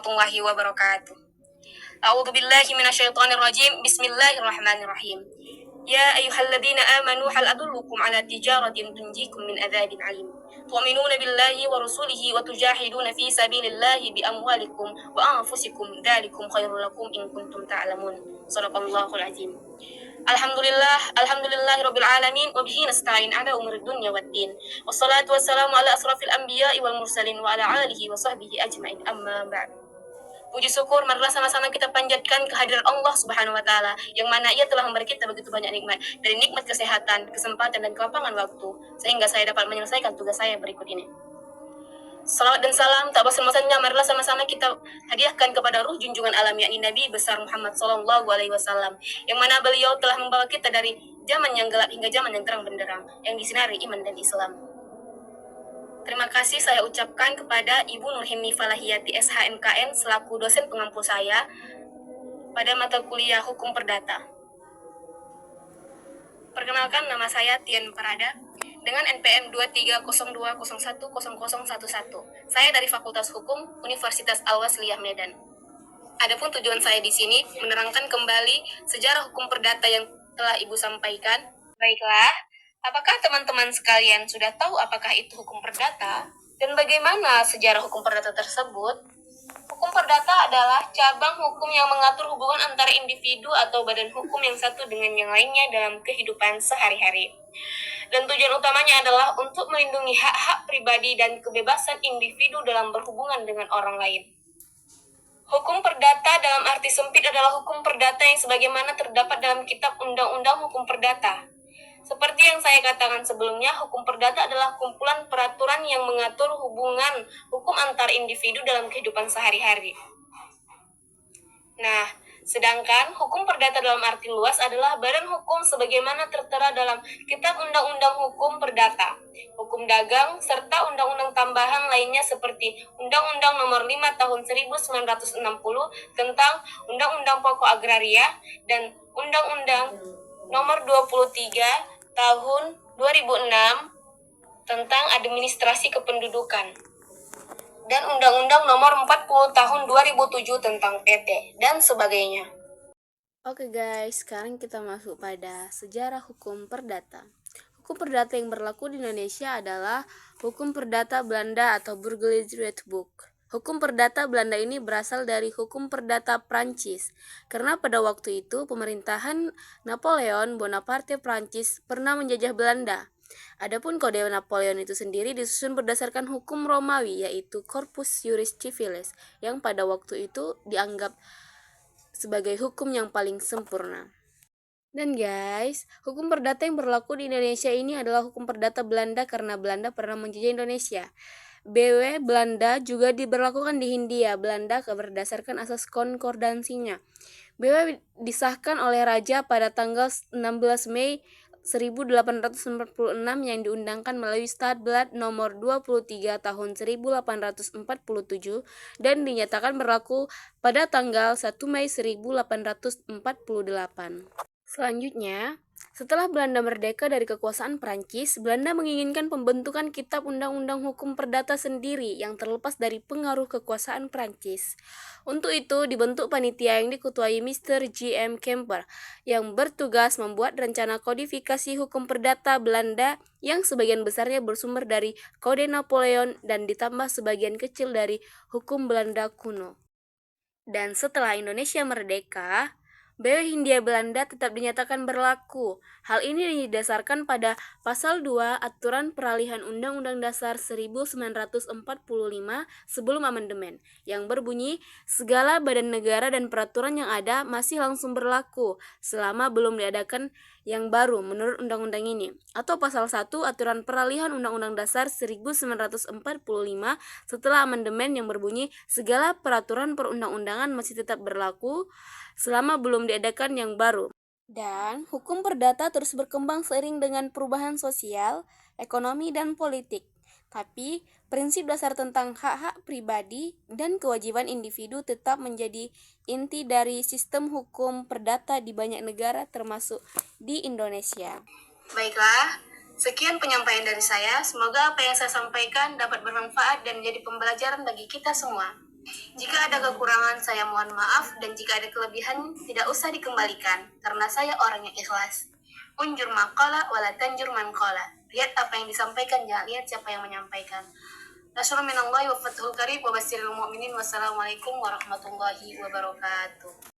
warahmatullahi wabarakatuh. A'udzu billahi minasyaitonir rajim. Bismillahirrahmanirrahim. Ya ayyuhalladzina amanu hal adullukum ala tijaratin tunjikum min adzabin alim. Tu'minuna billahi wa rasulihi wa tujahiduna fi sabilillahi bi amwalikum wa anfusikum dzalikum khairul lakum in kuntum ta'lamun. Shadaqallahul azim. Alhamdulillahirabbil alamin wa bihi nasta'in ala umuri dunya waddin. Wassalatu wassalamu ala asrafil anbiya'i wal mursalin wa ala alihi wa sahbihi ajma'in. Amma ba'd. Puji syukur marilah sama-sama kita panjatkan kehadiran Allah Subhanahu wa taala yang mana Ia telah memberi kita begitu banyak nikmat, dari nikmat kesehatan, kesempatan dan kelapangan waktu sehingga saya dapat menyelesaikan tugas saya berikut ini. Salawat dan salam tak bosan-bosannya marilah sama-sama kita hadiahkan kepada ruh junjungan alam yakni Nabi besar Muhammad sallallahu alaihi wasallam yang mana beliau telah membawa kita dari zaman yang gelap hingga zaman yang terang benderang yang disinari iman dan Islam. Terima kasih saya ucapkan kepada Ibu Nurhini Falahiyati SHMKN selaku dosen pengampu saya pada mata kuliah Hukum Perdata. Perkenalkan, nama saya Tian Parada dengan NPM 2302010011. Saya dari Fakultas Hukum Universitas Al-Wasliyah Medan. Adapun tujuan saya di sini menerangkan kembali sejarah hukum perdata yang telah Ibu sampaikan. Baiklah, apakah teman-teman sekalian sudah tahu apakah itu hukum perdata dan bagaimana sejarah hukum perdata tersebut? Hukum perdata adalah cabang hukum yang mengatur hubungan antara individu atau badan hukum yang satu dengan yang lainnya dalam kehidupan sehari-hari. Dan tujuan utamanya adalah untuk melindungi hak-hak pribadi dan kebebasan individu dalam berhubungan dengan orang lain. Hukum perdata dalam arti sempit adalah hukum perdata yang sebagaimana terdapat dalam Kitab Undang-Undang Hukum Perdata. Seperti yang saya katakan sebelumnya, hukum perdata adalah kumpulan peraturan yang mengatur hubungan hukum antar individu dalam kehidupan sehari-hari. Nah, sedangkan hukum perdata dalam arti luas adalah badan hukum sebagaimana tertera dalam Kitab Undang-Undang Hukum Perdata, Hukum Dagang, serta undang-undang tambahan lainnya seperti Undang-Undang Nomor 5 Tahun 1960 tentang Undang-Undang Pokok Agraria dan Undang-Undang Nomor 23 Tahun 2006 tentang Administrasi Kependudukan dan Undang-Undang Nomor 40 Tahun 2007 tentang PT dan sebagainya. Oke guys, sekarang kita masuk pada sejarah hukum perdata. Hukum perdata yang berlaku di Indonesia adalah Hukum Perdata Belanda atau Burgerlijk Wetboek. Hukum perdata Belanda ini berasal dari hukum perdata Prancis, karena pada waktu itu pemerintahan Napoleon Bonaparte Prancis pernah menjajah Belanda. Adapun kode Napoleon itu sendiri disusun berdasarkan hukum Romawi, yaitu Corpus Juris Civilis, yang pada waktu itu dianggap sebagai hukum yang paling sempurna. Dan guys, hukum perdata yang berlaku di Indonesia ini adalah hukum perdata Belanda karena Belanda pernah menjajah Indonesia. BW Belanda juga diberlakukan di Hindia Belanda berdasarkan asas konkordansinya. BW disahkan oleh Raja pada tanggal 16 Mei 1846 yang diundangkan melalui Stadblad nomor 23 tahun 1847 dan dinyatakan berlaku pada tanggal 1 Mei 1848. Selanjutnya, setelah Belanda merdeka dari kekuasaan Prancis, Belanda menginginkan pembentukan Kitab Undang-Undang Hukum Perdata sendiri yang terlepas dari pengaruh kekuasaan Prancis. Untuk itu, dibentuk panitia yang diketuai Mr. J.M. Kemper yang bertugas membuat rencana kodifikasi hukum perdata Belanda yang sebagian besarnya bersumber dari Kode Napoleon dan ditambah sebagian kecil dari hukum Belanda kuno. Dan setelah Indonesia merdeka, BW Hindia Belanda tetap dinyatakan berlaku. Hal ini didasarkan pada Pasal 2 Aturan Peralihan Undang-Undang Dasar 1945 sebelum amandemen, yang berbunyi, segala badan negara dan peraturan yang ada masih langsung berlaku selama belum diadakan yang baru menurut undang-undang ini. Atau Pasal 1 Aturan Peralihan Undang-Undang Dasar 1945 setelah amandemen yang berbunyi, segala peraturan perundang-undangan masih tetap berlaku selama belum diadakan yang baru. Dan hukum perdata terus berkembang seiring dengan perubahan sosial, ekonomi, dan politik. Tapi, prinsip dasar tentang hak-hak pribadi dan kewajiban individu tetap menjadi inti dari sistem hukum perdata di banyak negara termasuk di Indonesia. Baiklah, sekian penyampaian dari saya. Semoga apa yang saya sampaikan dapat bermanfaat dan menjadi pembelajaran bagi kita semua. Jika ada kekurangan, saya mohon maaf, dan jika ada kelebihan, tidak usah dikembalikan, karena saya orang yang ikhlas. Unjur maqala wala tanjur man qala. Lihat apa yang disampaikan, jangan lihat siapa yang menyampaikan. Nasrul minallahi wa fathul qarib wa basyiril mu'minin. Wassalamualaikum warahmatullahi wabarakatuh.